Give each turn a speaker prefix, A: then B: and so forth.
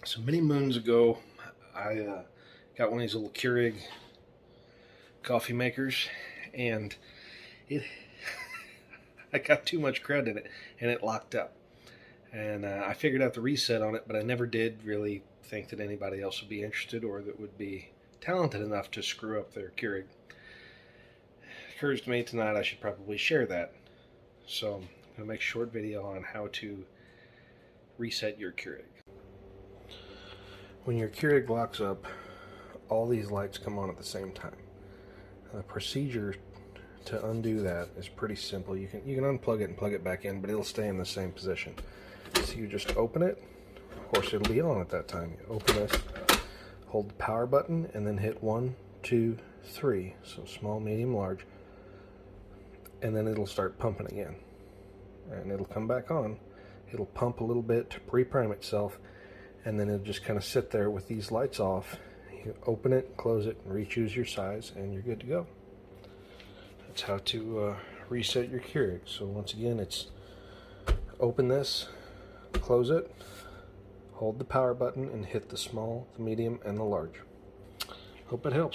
A: So many moons ago, I got one of these little Keurig coffee makers, and it I got too much credit in it, and it locked up. And I figured out the reset on it, but I never did really think that anybody else would be interested or that would be talented enough to screw up their Keurig. It occurs to me tonight I should probably share that. So I'm going to make a short video on how to reset your Keurig. When your Keurig locks up, all these lights come on at the same time. The procedure to undo that is pretty simple. You can unplug it and plug it back in, but it'll stay in the same position. So you just open it. Of course, it'll be on at that time. You open this, hold the power button, and then hit 1, 2, 3. So small, medium, large. And then it'll start pumping again. And it'll come back on. It'll pump a little bit to reprime itself, and then it'll just kind of sit there with these lights off. You open it, close it, and re-choose your size, and you're good to go. That's how to reset your Keurig. So once again, it's open this, close it, hold the power button, and hit the small, the medium, and the large. Hope it helps.